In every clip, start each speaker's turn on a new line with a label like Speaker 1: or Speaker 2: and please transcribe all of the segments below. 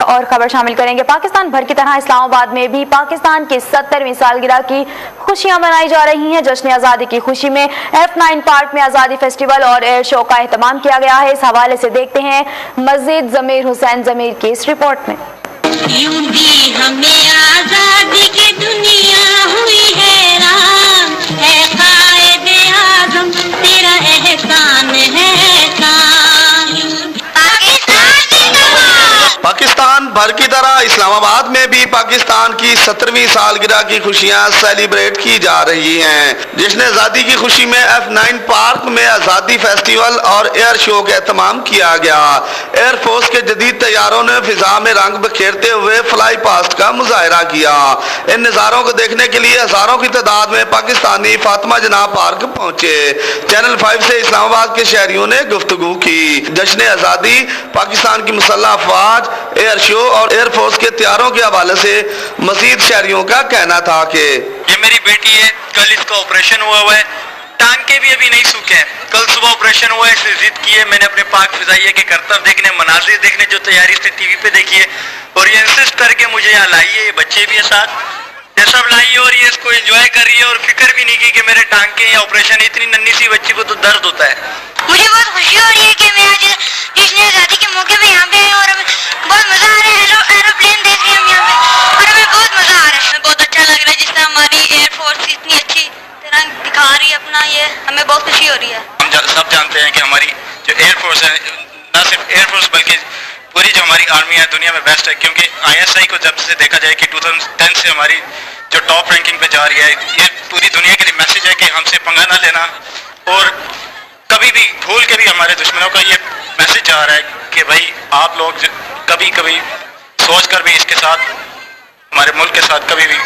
Speaker 1: और खबर शामिल करेंगे। पाकिस्तान भर की तरह इस्लामाबाद में भी पाकिस्तान की 70वीं सालगिरह की खुशियां मनाई जा रही हैं। जश्न आज़ादी की खुशी में F9 पार्क में आज़ादी फेस्टिवल और एयर शो का एहतमाम किया गया है। इस हवाले से देखते हैं मजीद ज़मीर हुसैन ज़मीर की इस रिपोर्ट में।
Speaker 2: यूं भी हमें आजादी की दुनिया हुई हैरान, है कायदे आज़म तेरा एहसान है।
Speaker 3: पाकिस्तान भर की तरह इस्लामाबाद में भी पाकिस्तान की 70वीं सालगिरह की खुशियां सेलिब्रेट की जा रही हैं। जिसने आज़ादी की खुशी में F9 पार्क में आज़ादी फेस्टिवल और एयर शो का एहतमाम किया गया। एयरफोर्स के जदीद तैयारों ने फिजा में रंग बिखेरते हुए फ्लाई पास्ट का मुजाहरा किया। इन नज़ारों को देखने के लिए हजारों की तादाद में पाकिस्तानी फातिमा जिन्ना पार्क पहुंचे। चैनल 5 से इस्लामाबाद के शहरियों ने गुफ्तगू की। जश्न आज़ादी, पाकिस्तान की मुसल्लह अफवाज, एयर शो और एयरफोर्स के तैयारों के हवाले से मजीद शहरियों का कहना था कि
Speaker 4: ये मेरी बेटी है, कल इसका ऑपरेशन हुआ है, टांके भी अभी नहीं सूखे हैं। कल सुबह ऑपरेशन हुआ है, इसने जिद की है। मैंने अपने पाक फिजाइया के करतब देखने, मनाजिर देखने जो तैयारी से टीवी पे देखी है और ये इंसिस्ट करके मुझे यहाँ लाई है। ये बच्चे भी है साथ, ये सब लाई है और ये इसको एंजॉय कर रही है और फिक्र भी नहीं की कि मेरे टांके या ऑपरेशन। इतनी नन्ही सी बच्ची को तो दर्द होता है।
Speaker 2: मुझे बहुत खुशी हो रही है कि मैं आज जश्न आज़ादी के मौके पे यहाँ पे आई और हमें बहुत मजा आ रहा है। एरोप्लेन देख रहे हैं हम यहाँ पे और हमें बहुत मजा आ रहा है। हमें बहुत अच्छा लग रहा है जिस तरह हमारी एयरफोर्स इतनी अच्छी तरह दिखा रही है अपना, ये हमें बहुत खुशी हो रही है।
Speaker 4: हम सब जानते हैं कि हमारी जो एयरफोर्स है, न सिर्फ एयरफोर्स बल्कि पूरी जो हमारी आर्मी है दुनिया में बेस्ट है। क्योंकि ISI को जब से देखा जाए कि 2010 से हमारी जो टॉप रैंकिंग पे जा रही है, ये पूरी दुनिया के लिए मैसेज है कि हमसे पंगा ना लेना। और कभी भी भूल के भी हमारे दुश्मनों का ये मैसेज जा रहा है कि भाई आप लोग कभी कभी सोच कर भी इसके साथ, हमारे मुल्क के साथ कभी भी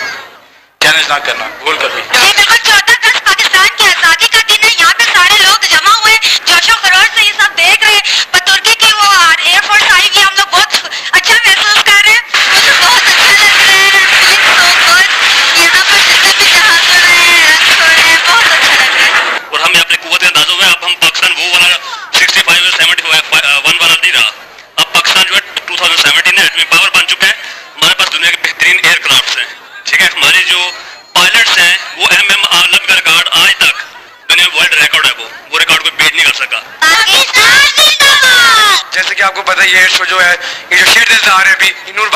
Speaker 4: चैलेंज ना करना, भूल कर भी।
Speaker 2: बिल्कुल 14 अगस्त पाकिस्तान की आज़ादी का दिन है। यहाँ पे सारे लोग जमा हुए, जोशो खरोश से ये सब देख रहे हैं। पतुर्की की वो एयरफोर्स आई हुई, हम लोग बहुत अच्छा महसूस कर रहे हैं। मुझे बहुत अच्छा लग रहा है। यहाँ पर जितने भी जहाज उड़ रहे हैं, रंग छोड़ रहे हैं, बहुत अच्छा लग रहा है।
Speaker 4: और हमें अपने कुव्वत का अंदाजा हुआ। अब हम पाकिस्तान वो वाला 65 या 71 वाला नहीं रहा। अब पाकिस्तान जो है 2017 में पावर बन चुका है। हमारे पास दुनिया के बेहतरीन एयरक्राफ्ट हैं, ठीक है। हमारे जो पायलट्स हैं वो MM का रिकॉर्ड आज तक दुनिया वर्ल्ड रिकॉर्ड है, वो रिकॉर्ड कोई बीट नहीं कर सका।
Speaker 5: जैसे कि आपको पता है ये शो जो है, ये जो शेड आ रहे हैं अभी नूर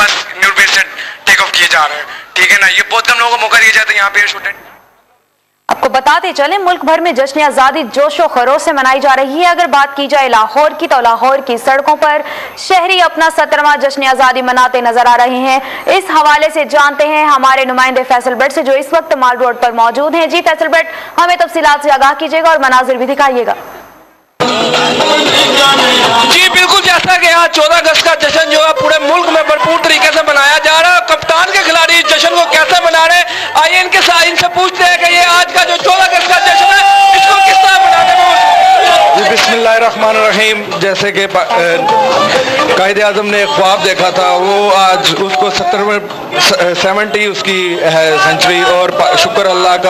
Speaker 5: बेस से टेक ऑफ किए जा रहे हैं, ठीक है ना। ये बहुत कम लोगों को मौका दिया जाता है यहाँ पे शूट।
Speaker 1: आपको बताते चलें, मुल्क भर में जश्न आज़ादी जोशो खरोश से मनाई जा रही है। अगर बात की जाए लाहौर की, तो लाहौर की सड़कों पर शहरी अपना 17वां जश्न आज़ादी मनाते नजर आ रहे हैं। इस हवाले से जानते हैं हमारे नुमाइंदे फैसल भट्ट से, जो इस वक्त माल रोड पर मौजूद हैं। जी फैसल भट्ट, हमें तफसीलात से आगाह कीजिएगा और मनाजिर भी दिखाइएगा।
Speaker 6: जी बिल्कुल, जैसा कि आज 14 अगस्त का जश्न जो है पूरे मुल्क में भरपूर तरीके से मनाया जा रहा है। कप्तान के खिलाड़ी इस जश्न को कैसे मना रहे हैं, आइए इनसे पूछते हैं कि ये आज का जो 14 अगस्त का जश्न है इसको किस तरह मनाने में।
Speaker 7: जी बिस्मिल्लाहिर्रहमानिर्रहीम। जैसे कि कायदे आज़म ने एक ख्वाब देखा था, वो आज उसको 70 उसकी है सेंचुरी और शुक्र अल्लाह का